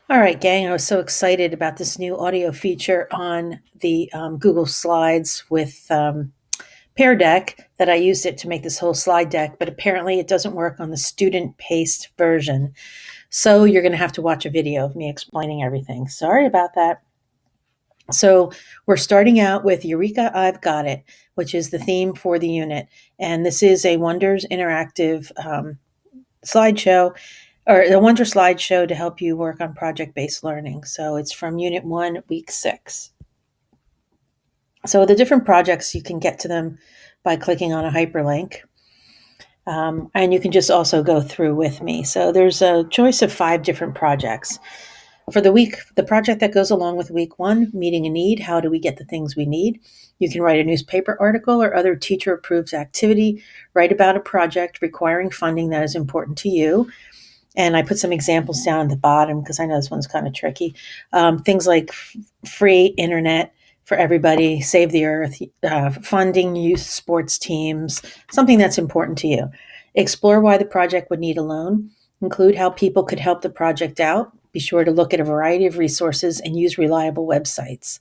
All right, gang, I was so excited about this new audio feature on the Google Slides with Pear Deck that I used it to make this whole slide deck, but apparently it doesn't work on the student paced version. So you're going to have to watch a video of me explaining everything. Sorry about that. So we're starting out with Eureka, I've Got It, which is the theme for the unit. And this is a Wonders interactive slideshow or the Wonder slideshow to help you work on project-based learning. So it's from Unit 1, Week 6. So the different projects, you can get to them by clicking on a hyperlink. And you can just also go through with me. So there's a choice of 5 different projects. For the week, the project that goes along with week 1, meeting a need, how do we get the things we need? You can write a newspaper article or other teacher-approved activity, write about a project requiring funding that is important to you. And I put some examples down at the bottom because I know this one's kind of tricky. Things like free internet for everybody, save the earth, funding youth sports teams, something that's important to you. Explore why the project would need a loan. Include how people could help the project out. Be sure to look at a variety of resources and use reliable websites.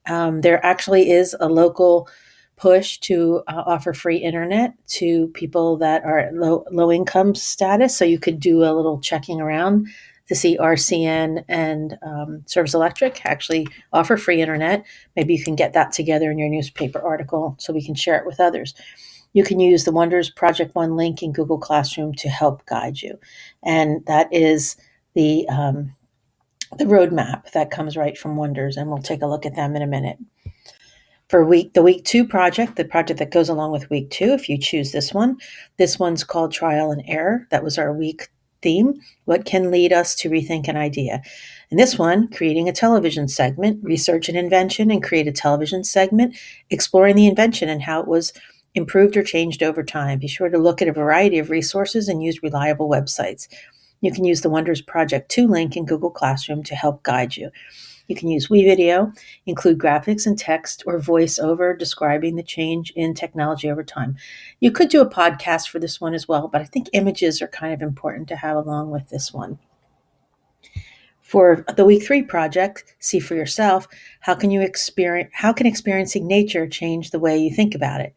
There actually is a local push to offer free internet to people that are at low income status. So you could do a little checking around to see RCN and Service Electric actually offer free internet. Maybe you can get that together in your newspaper article so we can share it with others. You can use the Wonders Project One link in Google Classroom to help guide you. And that is the roadmap that comes right from Wonders, and we'll take a look at them in a minute. For the week 2 project, the project that goes along with week 2, if you choose this one's called Trial and Error. That was our week theme. What can lead us to rethink an idea? And this one, creating a television segment, research an invention and create a television segment, exploring the invention and how it was improved or changed over time. Be sure to look at a variety of resources and use reliable websites. You can use the Wonders Project 2 link in Google Classroom to help guide you. You can use WeVideo, include graphics and text or voiceover describing the change in technology over time. You could do a podcast for this one as well, but I think images are kind of important to have along with this one. For the week 3 project, see for yourself, how can experiencing nature change the way you think about it?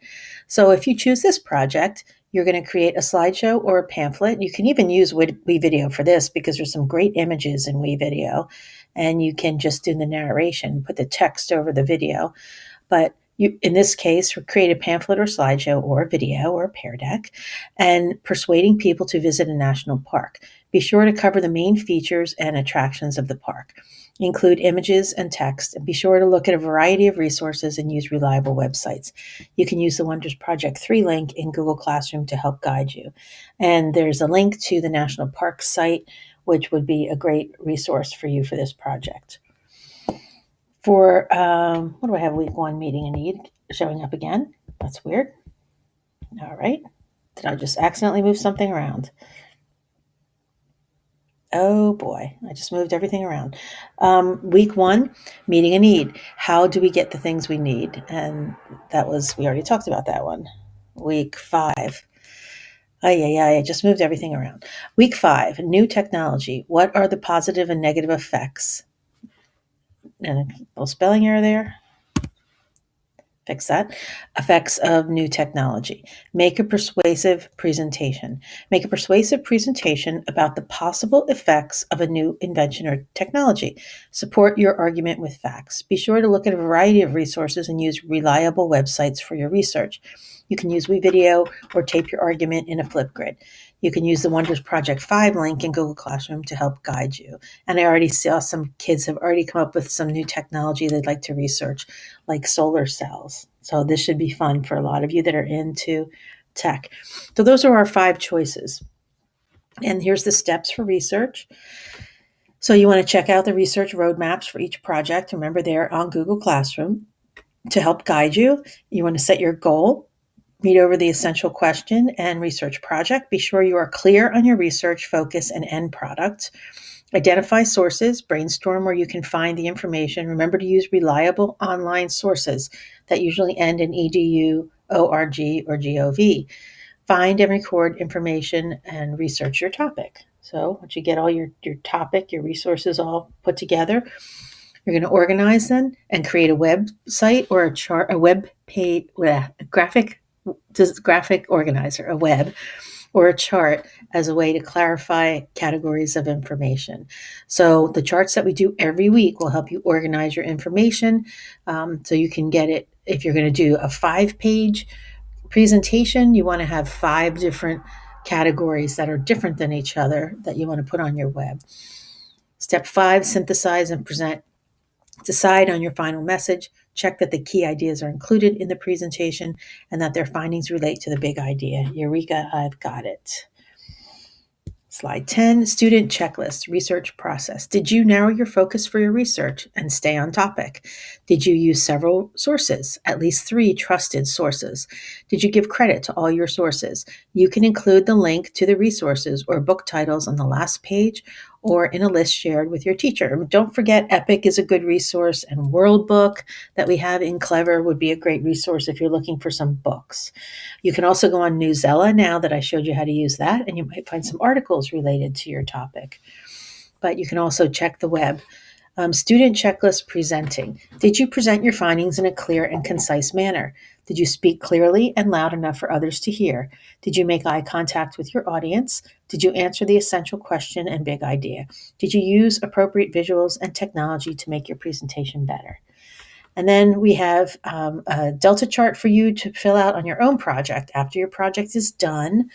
So if you choose this project, you're going to create a slideshow or a pamphlet. You can even use WeVideo for this because there's some great images in WeVideo, and you can just do the narration, put the text over the video. But in this case, create a pamphlet or slideshow or a video or a Pear Deck, and persuading people to visit a national park. Be sure to cover the main features and attractions of the park. Include images and text, and be sure to look at a variety of resources and use reliable websites. You can use the Wonders Project 3 link in Google Classroom to help guide you. And there's a link to the National Park site, which would be a great resource for you for this project. For, what do I have, week 1, meeting a need, showing up again? That's weird. All right. Did I just accidentally move something around? Oh boy, I just moved everything around. Week 1, meeting a need. How do we get the things we need? And we already talked about that one. Week 5. I just moved everything around. Week 5, new technology. What are the positive and negative effects? And a little spelling error there. Fix that. Effects of new technology. Make a persuasive presentation. Make a persuasive presentation about the possible effects of a new invention or technology. Support your argument with facts. Be sure to look at a variety of resources and use reliable websites for your research. You can use WeVideo or tape your argument in a Flipgrid. You can use the Wonders Project 5 link in Google Classroom to help guide you. And I already saw some kids have already come up with some new technology they'd like to research, like solar cells. So this should be fun for a lot of you that are into tech. So those are our 5 choices. And here's the steps for research. So you want to check out the research roadmaps for each project. Remember, they're on Google Classroom to help guide you. You want to set your goal. Read over the essential question and research project. Be sure you are clear on your research, focus, and end product. Identify sources. Brainstorm where you can find the information. Remember to use reliable online sources that usually end in edu, org, or gov. Find and record information and research your topic. So once you get all your topic, your resources all put together, you're going to organize them and create a website or a chart, a web page, a graphic organizer, a web or a chart as a way to clarify categories of information. So the charts that we do every week will help you organize your information, so you can get it. If you're going to do a 5-page presentation, you want to have 5 different categories that are different than each other that you want to put on your web. Step 5, synthesize and present. Decide on your final message. Check that the key ideas are included in the presentation and that their findings relate to the big idea. Eureka, I've got it. Slide 10, student checklist, research process. Did you narrow your focus for your research and stay on topic? Did you use several sources, at least 3 trusted sources? Did you give credit to all your sources? You can include the link to the resources or book titles on the last page or in a list shared with your teacher. Don't forget, Epic is a good resource, and World Book that we have in Clever would be a great resource if you're looking for some books. You can also go on Newsela now that I showed you how to use that, and you might find some articles related to your topic. But you can also check the web. Student checklist presenting. Did you present your findings in a clear and concise manner? Did you speak clearly and loud enough for others to hear? Did you make eye contact with your audience? Did you answer the essential question and big idea? Did you use appropriate visuals and technology to make your presentation better? And then we have a Delta chart for you to fill out on your own project after your project is done.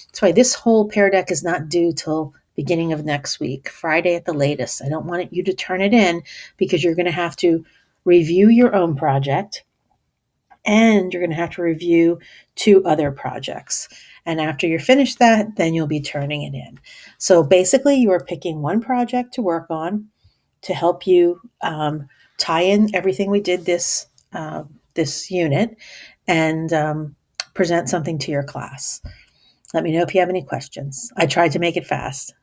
That's why this whole Pear Deck is not due till beginning of next week, Friday at the latest. I don't want you to turn it in because you're going to have to review your own project and you're going to have to review 2 other projects. And after you're finished that, then you'll be turning it in. So basically, you are picking one project to work on to help you tie in everything we did this unit and present something to your class. Let me know if you have any questions. I tried to make it fast.